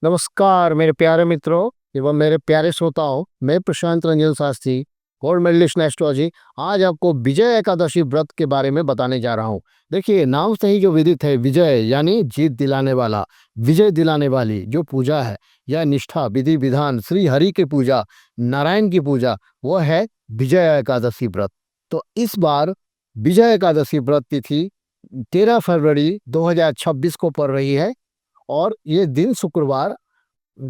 नमस्कार मेरे प्यारे मित्रों एवं मेरे प्यारे श्रोताओं। मैं Prashant Ranjan Shastri, gold medalist in astrology. आज आपको विजय एकादशी व्रत के बारे में बताने जा रहा हूँ। देखिए, नाम से ही जो विदित है, विजय यानी जीत दिलाने वाला, विजय दिलाने वाली जो पूजा है, यह निष्ठा, विधि विधान, श्री हरि की पूजा, नारायण की पूजा, वह है विजय एकादशी व्रत। तो इस बार विजय एकादशी व्रत तिथि 13 फरवरी 2026 को पड़ रही है और ये दिन शुक्रवार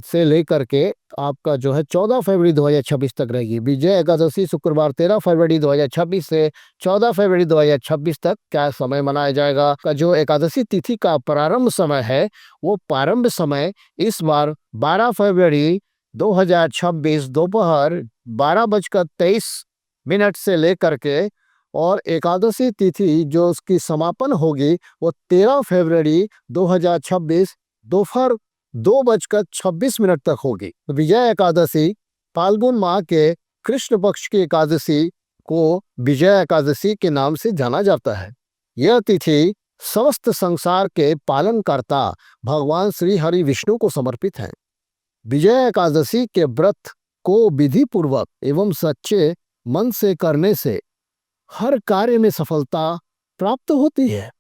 से लेकर के आपका जो है 14 फरवरी 2026 तक रहेगी। विजय एकादशी शुक्रवार 13 फरवरी 2026 से 14 फरवरी 2026 तक क्या समय मनाया जाएगा। का जो एकादशी तिथि का प्रारंभ समय है, वो प्रारंभ समय इस बार 12 फरवरी 2026 दोपहर 12:23 से लेकर के, और एकादशी तिथि जो उसकी समापन होगी वो 13 फरवरी 2026 दोपहर 2:26 तक होगी। विजय एकादशी फाल्गुन माह के कृष्ण पक्ष की एकादशी को विजय एकादशी के नाम से जाना जाता है। यह तिथि समस्त संसार के पालनकर्ता भगवान श्री हरि विष्णु को समर्पित है। विजय एकादशी के व्रत को विधि पूर्वक एवं सच्चे मन से करने से हर कार्य में सफलता प्राप्त होती है।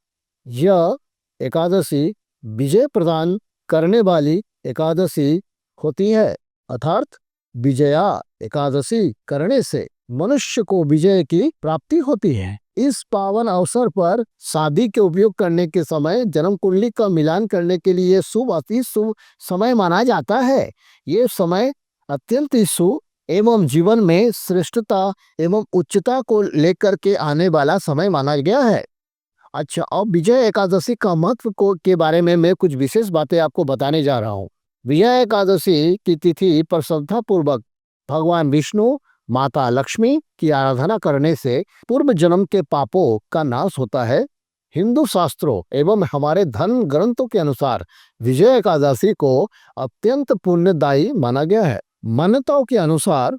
यह एकादशी विजय प्रदान करने वाली एकादशी होती है, अर्थात विजया एकादशी करने से मनुष्य को विजय की प्राप्ति होती है। इस पावन अवसर पर शादी के उपयोग करने के समय जन्म कुंडली का मिलान करने के लिए शुभ अति शुभ समय माना जाता है। ये समय अत्यंत ही शुभ एवं जीवन में श्रेष्ठता एवं उच्चता को लेकर के आने वाला समय माना गया है। अच्छा, अब विजय एकादशी का महत्व को के बारे में मैं कुछ विशेष बातें आपको बताने जा रहा हूँ। विजय एकादशी की तिथि पर श्रद्धा पूर्वक भगवान विष्णु, माता लक्ष्मी की आराधना करने से पूर्व जन्म के पापों का नाश होता है। हिंदू शास्त्रों एवं हमारे धर्म ग्रंथों के अनुसार विजय एकादशी को अत्यंत पुण्यदायी माना गया है। मान्यताओं के अनुसार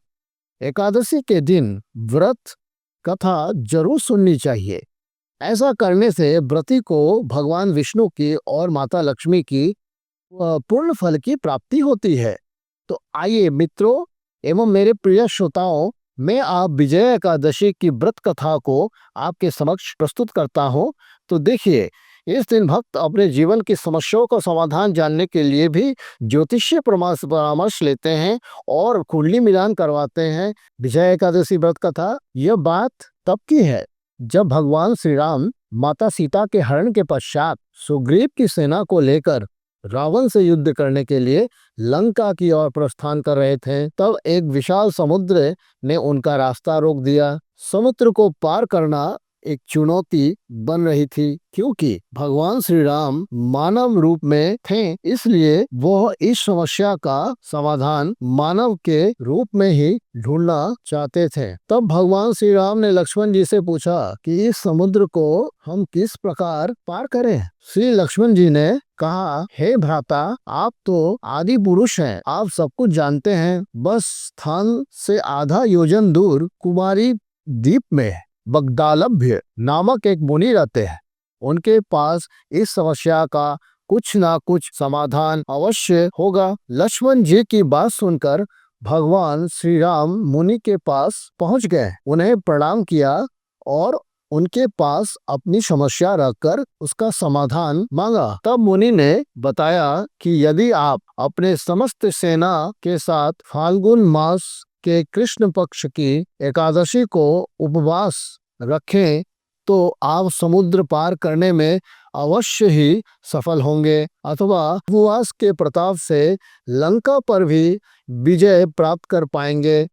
एकादशी के दिन व्रत कथा जरूर सुननी चाहिए। ऐसा करने से व्रती को भगवान विष्णु की और माता लक्ष्मी की पूर्ण फल की प्राप्ति होती है। तो आइए मित्रों एवं मेरे प्रिय श्रोताओं, मैं आप विजय एकादशी की व्रत कथा को आपके समक्ष प्रस्तुत करता हूं। तो देखिए, इस दिन भक्त अपने जीवन की समस्याओं का समाधान जानने के लिए भी ज्योतिषीय परामर्श लेते हैं और कुंडली मिलान करवाते हैं। विजय एकादशी व्रत कथा यह बात तब की है जब भगवान श्री राम माता सीता के हरण के पश्चात सुग्रीव की सेना को लेकर रावण से युद्ध करने के लिए लंका की ओर प्रस्थान कर रहे थे। तब एक विशाल समुद्र ने उनका रास्ता रोक दिया। समुद्र को पार करना एक चुनौती बन रही थी, क्योंकि भगवान श्री राम मानव रूप में थे, इसलिए वह इस समस्या का समाधान मानव के रूप में ही ढूंढना चाहते थे। तब भगवान श्री राम ने लक्ष्मण जी से पूछा कि इस समुद्र को हम किस प्रकार पार करें। श्री लक्ष्मण जी ने कहा, हे भ्राता, आप तो आदि पुरुष हैं, आप सब कुछ जानते हैं। बस स्थान से आधा योजन दूर कुमारी द्वीप में बगदालभ्य नामक एक मुनि रहते हैं। उनके पास इस समस्या का कुछ ना कुछ समाधान अवश्य होगा। लक्ष्मण जी की बात सुनकर भगवान श्री राम मुनि के पास पहुंच गए, उन्हें प्रणाम किया और उनके पास अपनी समस्या रखकर उसका समाधान मांगा। तब मुनि ने बताया कि यदि आप अपने समस्त सेना के साथ फाल्गुन मास के कृष्ण पक्ष की एकादशी को उपवास रखें तो आप समुद्र पार करने में अवश्य ही सफल होंगे, अथवा उपवास के प्रताप से लंका पर भी विजय प्राप्त कर पाएंगे।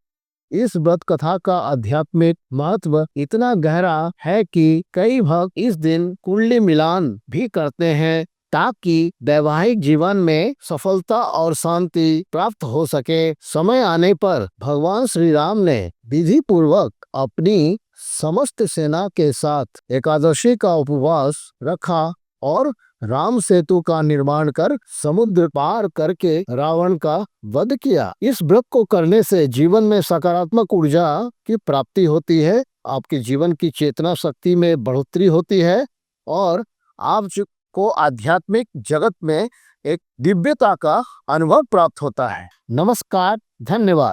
इस व्रत कथा का आध्यात्मिक महत्व इतना गहरा है कि कई भक्त इस दिन कुंडली मिलान भी करते हैं ताकि वैवाहिक जीवन में सफलता और शांति प्राप्त हो सके। समय आने पर भगवान श्री राम ने विधि पूर्वक अपनी समस्त सेना के साथ एकादशी का उपवास रखा और राम सेतु का निर्माण कर समुद्र पार करके रावण का वध किया। इस व्रत को करने से जीवन में सकारात्मक ऊर्जा की प्राप्ति होती है, आपके जीवन की चेतना शक्ति में बढ़ोतरी होती है और आप को आध्यात्मिक जगत में एक दिव्यता का अनुभव प्राप्त होता है। नमस्कार, धन्यवाद।